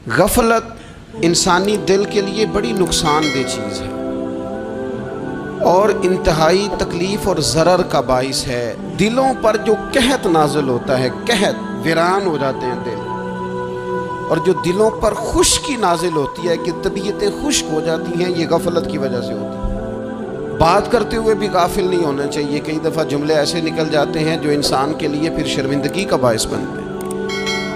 غفلت انسانی دل کے لیے بڑی نقصان دہ چیز ہے اور انتہائی تکلیف اور ضرر کا باعث ہے۔ دلوں پر جو قحط نازل ہوتا ہے، قحط، ویران ہو جاتے ہیں دل، اور جو دلوں پر خشکی نازل ہوتی ہے کہ طبیعتیں خشک ہو جاتی ہیں، یہ غفلت کی وجہ سے ہوتی ہے۔ بات کرتے ہوئے بھی غافل نہیں ہونا چاہیے۔ کئی دفعہ جملے ایسے نکل جاتے ہیں جو انسان کے لیے پھر شرمندگی کا باعث بنتے ہیں۔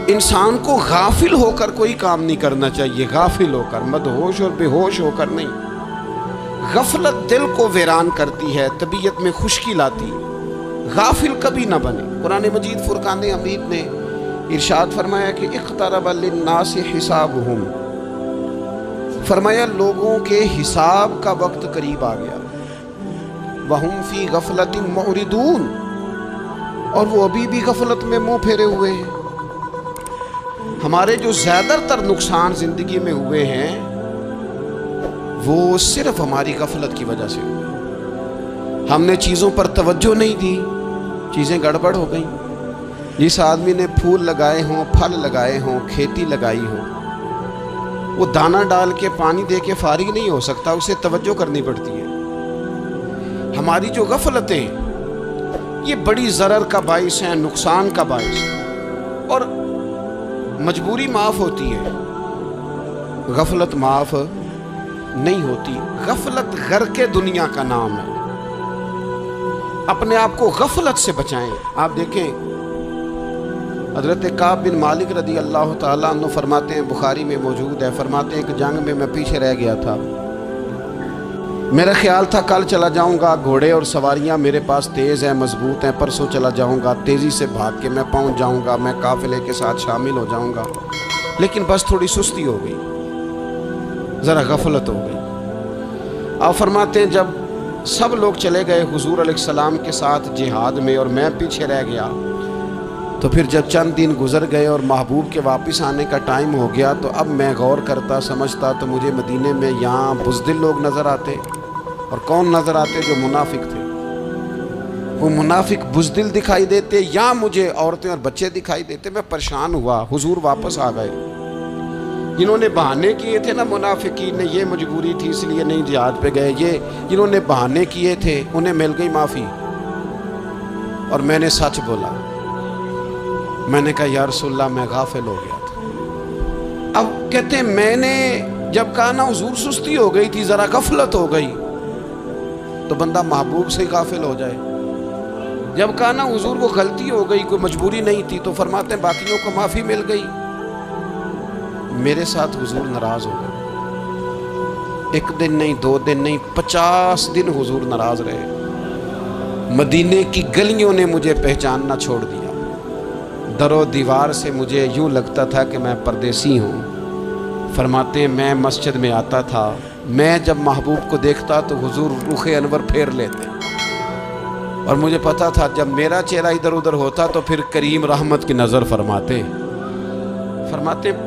انسان کو غافل ہو کر کوئی کام نہیں کرنا چاہیے، غافل ہو کر، مدہوش اور بے ہوش ہو کر نہیں۔ غفلت دل کو ویران کرتی ہے، طبیعت میں خشکی لاتی ہے۔ غافل کبھی نہ بنے۔ قرآن مجید فرقان حمید نے ارشاد فرمایا کہ اقترب للناس حسابہم، فرمایا لوگوں کے حساب کا وقت قریب آ گیا۔ وہم فی غفلت معرضون، اور وہ ابھی بھی غفلت میں منہ پھیرے ہوئے ہیں۔ ہمارے جو زیادہ تر نقصان زندگی میں ہوئے ہیں وہ صرف ہماری غفلت کی وجہ سے ہوئے۔ ہم نے چیزوں پر توجہ نہیں دی، چیزیں گڑبڑ ہو گئیں۔ جس آدمی نے پھول لگائے ہوں، پھل لگائے ہوں، کھیتی لگائی ہو، وہ دانہ ڈال کے پانی دے کے فارغ نہیں ہو سکتا، اسے توجہ کرنی پڑتی ہے۔ ہماری جو غفلتیں یہ بڑی ضرر کا باعث ہیں، نقصان کا باعث ہیں، اور مجبوری معاف ہوتی ہے، غفلت معاف نہیں ہوتی۔ غفلت غرق دنیا کا نام ہے۔ اپنے آپ کو غفلت سے بچائیں۔ آپ دیکھیں حضرت کعب بن مالک رضی اللہ تعالیٰ عنہ فرماتے ہیں، بخاری میں موجود ہے، فرماتے ہیں کہ جنگ میں میں پیچھے رہ گیا تھا۔ میرا خیال تھا کل چلا جاؤں گا، گھوڑے اور سواریاں میرے پاس تیز ہیں، مضبوط ہیں، پرسوں چلا جاؤں گا، تیزی سے بھاگ کے میں پہنچ جاؤں گا، میں قافلے کے ساتھ شامل ہو جاؤں گا، لیکن بس تھوڑی سستی ہو گئی، ذرا غفلت ہو گئی۔ آپ فرماتے ہیں جب سب لوگ چلے گئے حضور علیہ السلام کے ساتھ جہاد میں اور میں پیچھے رہ گیا، تو پھر جب چند دن گزر گئے اور محبوب کے واپس آنے کا ٹائم ہو گیا، تو اب میں غور کرتا سمجھتا تو مجھے مدینے میں یہاں بزدل لوگ نظر آتے، اور کون نظر آتے؟ جو منافق تھے۔ وہ منافق بزدل دکھائی دیتے، یا مجھے عورتیں اور بچے دکھائی دیتے۔ میں پریشان ہوا۔ حضور واپس آ گئے۔ جنہوں نے بہانے کیے تھے نا منافقین نے، یہ مجبوری تھی اس لیے نہیں جہاد پہ گئے، یہ جنہوں نے بہانے کیے تھے انہیں مل گئی معافی، اور میں نے سچ بولا۔ میں نے کہا یا رسول اللہ میں غافل ہو گیا تھا۔ اب کہتے ہیں میں نے جب کہا نا حضور سستی ہو گئی تھی، ذرا غفلت ہو گئی، تو بندہ محبوب سے غافل ہو جائے۔ جب کہا نا حضور کو غلطی ہو گئی، کوئی مجبوری نہیں تھی، تو فرماتے ہیں باقیوں کو معافی مل گئی، میرے ساتھ حضور ناراض ہو گئے۔ ایک دن نہیں، 2 دن نہیں، 50 دن حضور ناراض رہے۔ مدینے کی گلیوں نے مجھے پہچاننا چھوڑ دیا۔ در و دیوار سے مجھے یوں لگتا تھا کہ میں پردیسی ہوں۔ فرماتے ہیں میں مسجد میں آتا تھا، میں جب محبوب کو دیکھتا تو حضور رخ انور پھیر لیتے، اور مجھے پتا تھا جب میرا چہرہ ادھر ادھر ہوتا تو پھر کریم رحمت کی نظر فرماتے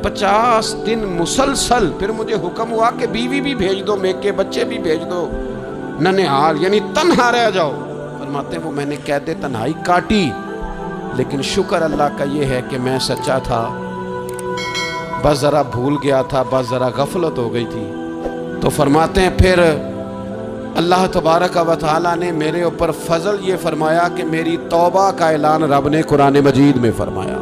50 دن مسلسل۔ پھر مجھے حکم ہوا کہ بیوی بھی بھیج دو، میکے بچے بھی بھیج دو، ننھال یعنی تنہا رہ جاؤ۔ فرماتے ہیں وہ میں نے قید تنہائی کاٹی، لیکن شکر اللہ کا یہ ہے کہ میں سچا تھا، بس ذرا بھول گیا تھا، بس ذرا غفلت ہو گئی تھی۔ تو فرماتے ہیں پھر اللہ تبارک و تعالیٰ نے میرے اوپر فضل یہ فرمایا کہ میری توبہ کا اعلان رب نے قرآن مجید میں فرمایا۔